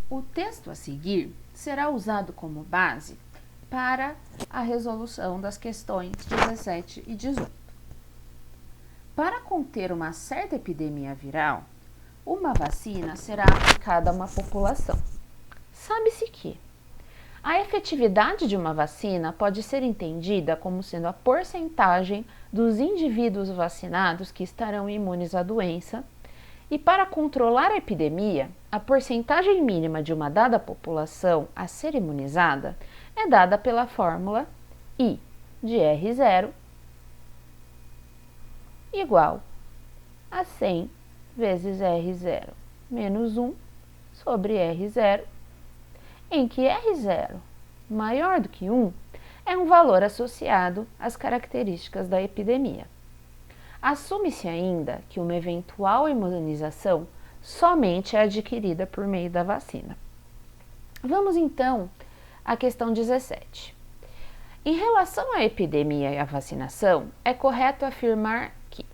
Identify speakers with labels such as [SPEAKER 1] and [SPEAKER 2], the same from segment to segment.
[SPEAKER 1] O texto a seguir será usado como base para a resolução das questões 17 e 18. Para conter uma certa epidemia viral, uma vacina será aplicada a uma população. Sabe-se que a efetividade de uma vacina pode ser entendida como sendo a porcentagem dos indivíduos vacinados que estarão imunes à doença, e para controlar a epidemia, a porcentagem mínima de uma dada população a ser imunizada é dada pela fórmula I de R0 igual a 100 vezes R0 menos 1 sobre R0, em que R0 maior do que 1 é um valor associado às características da epidemia. Assume-se ainda que uma eventual imunização somente é adquirida por meio da vacina. Vamos então à questão 17. Em relação à epidemia e à vacinação, é correto afirmar que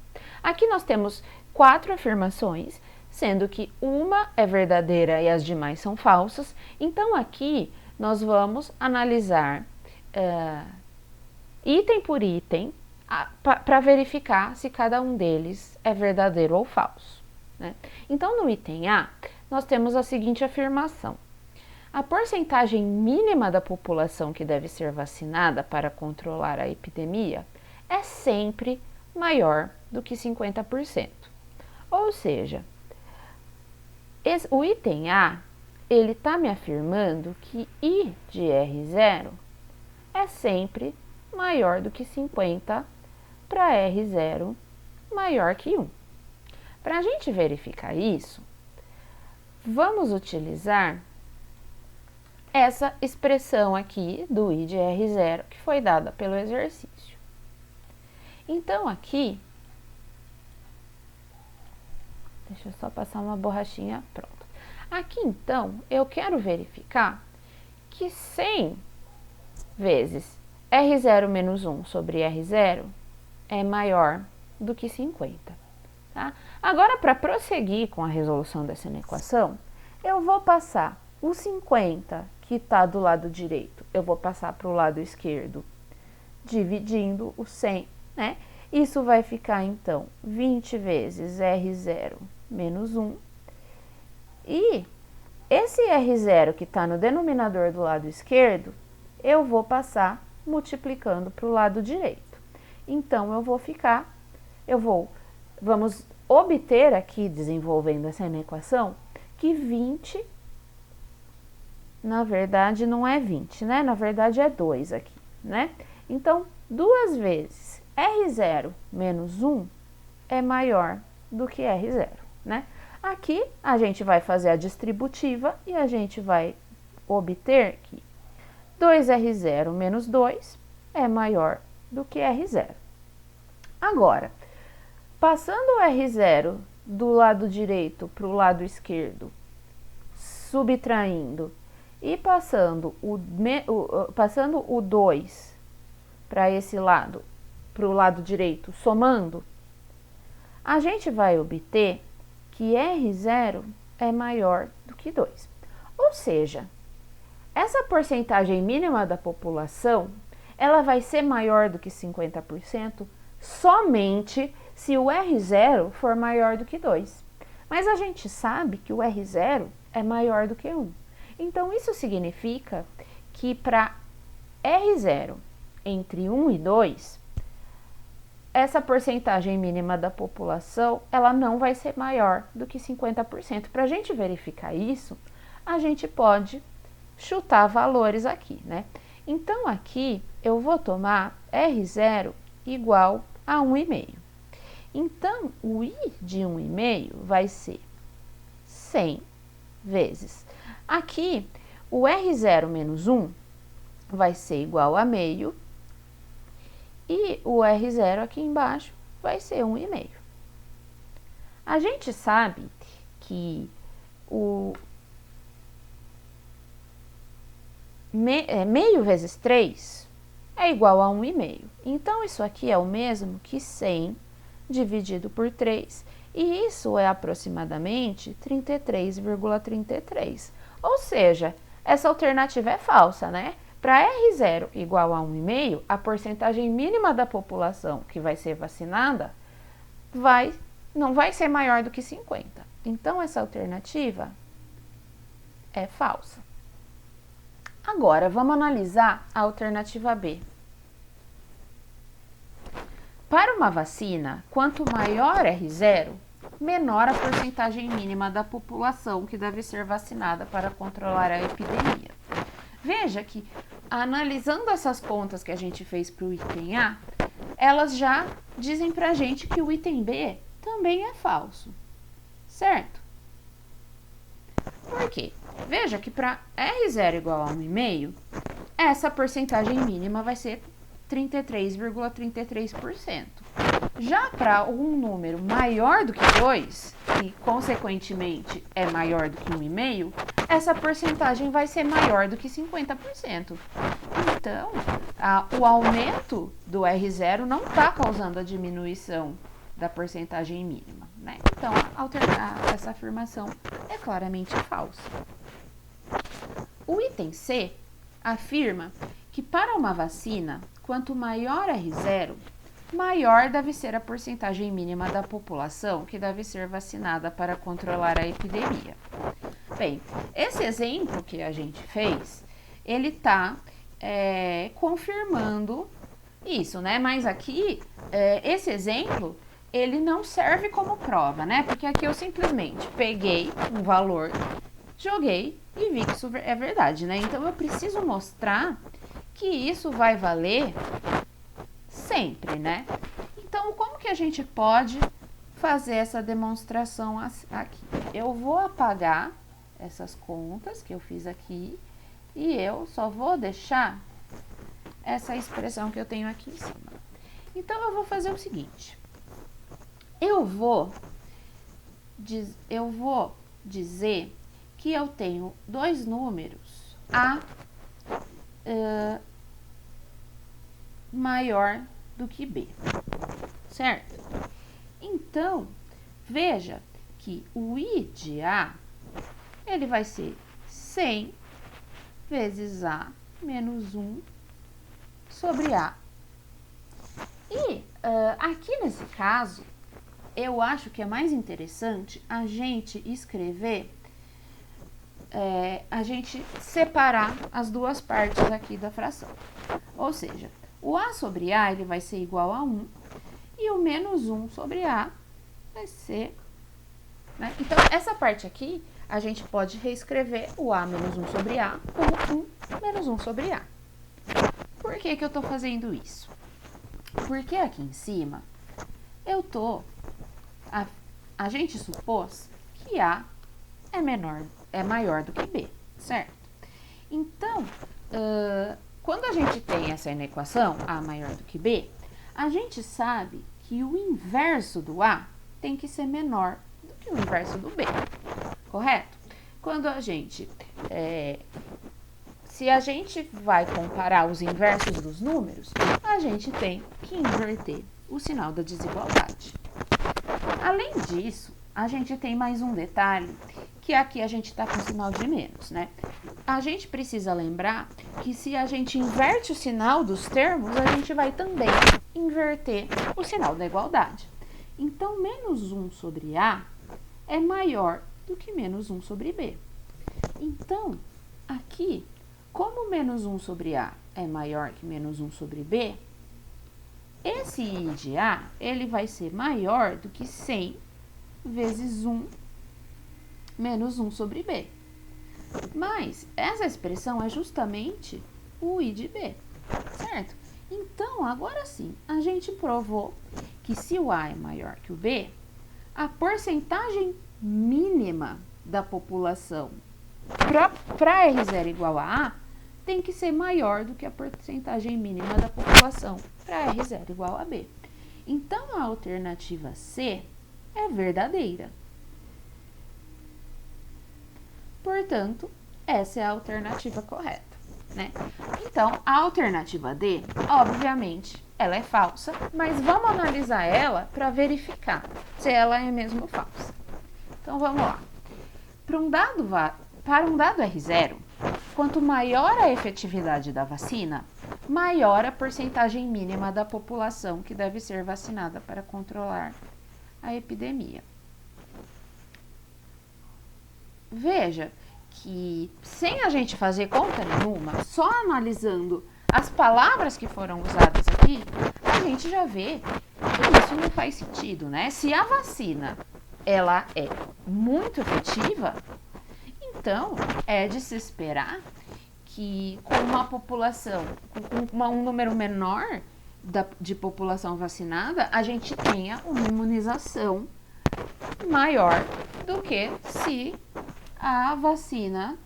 [SPEAKER 1] aqui nós temos 4 afirmações, sendo que uma é verdadeira e as demais são falsas. Então aqui nós vamos analisar item por item para verificar se cada um deles é verdadeiro ou falso, né? Então, no item A, nós temos a seguinte afirmação: a porcentagem mínima da população que deve ser vacinada para controlar a epidemia é sempre maior do que 50%. Ou seja, o item A, ele está me afirmando que I de R0 é sempre maior do que 50 para R0 maior que 1. Para a gente verificar isso, vamos utilizar essa expressão aqui do I de R0 que foi dada pelo exercício. Então aqui, deixa eu só passar uma borrachinha, pronto. Aqui então, eu quero verificar que 100 vezes R0 menos 1 sobre R0 é maior do que 50. Tá? Agora, para prosseguir com a resolução dessa equação, eu vou passar o 50 que está do lado direito, eu vou passar para o lado esquerdo, dividindo o 100, né? Isso vai ficar, então, 20 vezes R0 menos 1. E esse R0 que está no denominador do lado esquerdo, eu vou passar multiplicando para o lado direito. Então, vamos obter aqui, desenvolvendo essa equação, que 20, na verdade, não é 20, né? Na verdade, é 2 aqui, né? Então, 2 vezes R0 menos 1 é maior do que R0, né? Aqui, a gente vai fazer a distributiva e a gente vai obter que 2R0 menos 2 é maior do que R0. Agora, passando o R0 do lado direito para o lado esquerdo, subtraindo, e passando o 2 para esse lado, para o lado direito, somando, a gente vai obter que R0 é maior do que 2. Ou seja, essa porcentagem mínima da população, ela vai ser maior do que 50% somente se o R0 for maior do que 2. Mas a gente sabe que o R0 é maior do que 1. Então, isso significa que para R0 entre 1 e 2, essa porcentagem mínima da população, ela não vai ser maior do que 50%. Para a gente verificar isso, a gente pode chutar valores aqui, né? Então, aqui eu vou tomar R0 igual a 1,5. Então, o I de 1,5 vai ser 100 vezes. Aqui, o R0 menos 1 vai ser igual a meio. E o R0 aqui embaixo vai ser 1,5. A gente sabe que o meio vezes 3 é igual a 1,5. Então, isso aqui é o mesmo que 100 dividido por 3. E isso é aproximadamente 33,33. Ou seja, essa alternativa é falsa, né? Para R0 igual a 1,5, a porcentagem mínima da população que vai ser vacinada não vai ser maior do que 50. Então, essa alternativa é falsa. Agora, vamos analisar a alternativa B. Para uma vacina, quanto maior R0, menor a porcentagem mínima da população que deve ser vacinada para controlar a epidemia. Veja que, analisando essas contas que a gente fez para o item A, elas já dizem para a gente que o item B também é falso, certo? Por quê? Veja que para R0 igual a 1,5, essa porcentagem mínima vai ser 33,33%. Já para um número maior do que 2, e consequentemente é maior do que 1,5, essa porcentagem vai ser maior do que 50%. Então, o aumento do R0 não está causando a diminuição da porcentagem mínima, né? Então, essa afirmação é claramente falsa. O item C afirma que para uma vacina, quanto maior R0, maior deve ser a porcentagem mínima da população que deve ser vacinada para controlar a epidemia. Bem, esse exemplo que a gente fez, ele está confirmando isso, né? Mas aqui, esse exemplo, ele não serve como prova, né? Porque aqui eu simplesmente peguei um valor, joguei e vi que isso é verdade, né? Então, eu preciso mostrar que isso vai valer sempre, né? Então, como que a gente pode fazer essa demonstração aqui? Eu vou apagar essas contas que eu fiz aqui e eu só vou deixar essa expressão que eu tenho aqui em cima. Então, eu vou fazer o seguinte. Eu vou dizer que eu tenho dois números, A maior do que B, certo? Então, veja que o I de A, ele vai ser 100 vezes A menos 1 sobre A. E aqui nesse caso, eu acho que é mais interessante a gente escrever, a gente separar as duas partes aqui da fração. Ou seja, o A sobre A ele vai ser igual a 1 e o menos 1 sobre A vai ser... né? Então, essa parte aqui, a gente pode reescrever o A menos 1 sobre A como 1 menos 1 sobre A. Por que que eu estou fazendo isso? Porque aqui em cima, a gente supôs que A é maior do que B, certo? Então, quando a gente tem essa inequação, A maior do que B, a gente sabe que o inverso do A tem que ser menor do que o inverso do B, correto? Quando a gente... se a gente vai comparar os inversos dos números, a gente tem que inverter o sinal da desigualdade. Além disso, a gente tem mais um detalhe, que aqui a gente está com sinal de menos, né? A gente precisa lembrar que se a gente inverte o sinal dos termos, a gente vai também inverter o sinal da igualdade. Então, menos 1 sobre A é maior do que menos 1 sobre B. Então, aqui, como menos 1 sobre A é maior que menos 1 sobre B, esse I de A, ele vai ser maior do que 100 vezes 1 menos 1 sobre B. Mas essa expressão é justamente o I de B, certo? Então, agora sim, a gente provou que se o A é maior que o B, a porcentagem mínima da população para R0 igual a A tem que ser maior do que a porcentagem mínima da população para R0 igual a B. Então, a alternativa C é verdadeira. Portanto, essa é a alternativa correta, né? Então, a alternativa D, obviamente, ela é falsa, mas vamos analisar ela para verificar se ela é mesmo falsa. Então, vamos lá. Para um dado para um dado R0, quanto maior a efetividade da vacina, maior a porcentagem mínima da população que deve ser vacinada para controlar a epidemia. Veja que, sem a gente fazer conta nenhuma, só analisando as palavras que foram usadas aqui, a gente já vê que isso não faz sentido, né? Se a vacina ela é muito efetiva, então é de se esperar que com uma população, com um número menor de população vacinada, a gente tenha uma imunização maior do que se a vacina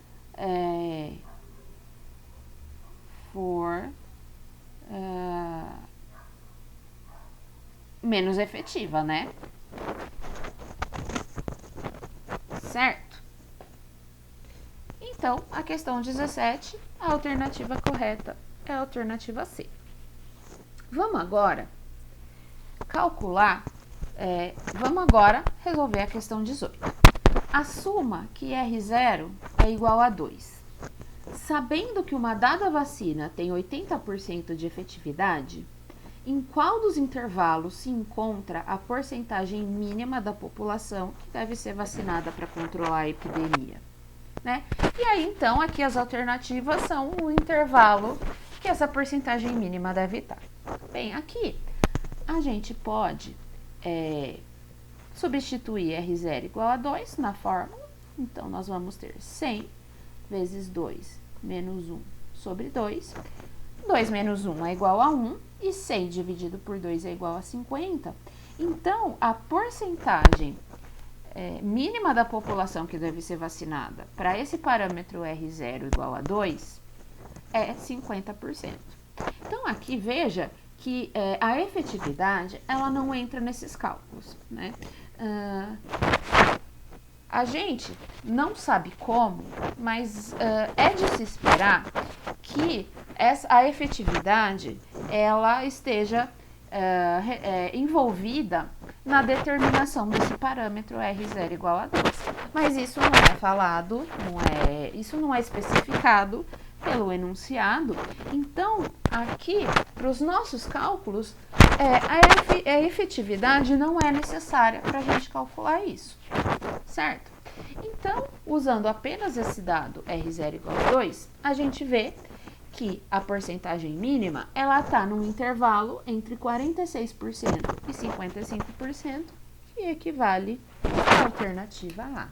[SPEAKER 1] for menos efetiva, né? Certo? Então, a questão 17, a alternativa correta é a alternativa C. Vamos agora calcular, vamos agora resolver a questão 18. Assuma que R0 é igual a 2. Sabendo que uma dada vacina tem 80% de efetividade, em qual dos intervalos se encontra a porcentagem mínima da população que deve ser vacinada para controlar a epidemia? Né? E aí, então, aqui as alternativas são o intervalo que essa porcentagem mínima deve estar. Bem, aqui a gente pode substituir R0 igual a 2 na fórmula. Então, nós vamos ter 100 vezes 2 menos 1 sobre 2. 2 menos 1 é igual a 1 e 100 dividido por 2 é igual a 50. Então, a porcentagem mínima da população que deve ser vacinada para esse parâmetro R0 igual a 2 é 50%. Então, aqui veja que a efetividade ela não entra nesses cálculos, né? A gente não sabe como, mas é de se esperar que a efetividade ela esteja envolvida na determinação desse parâmetro R0 igual a 2. Mas isso não é falado, isso não é especificado pelo enunciado. Então, aqui, para os nossos cálculos, a efetividade não é necessária para a gente calcular isso, certo? Então, usando apenas esse dado R0 igual a 2, a gente vê que a porcentagem mínima, ela está num intervalo entre 46% e 55%, que equivale à alternativa A.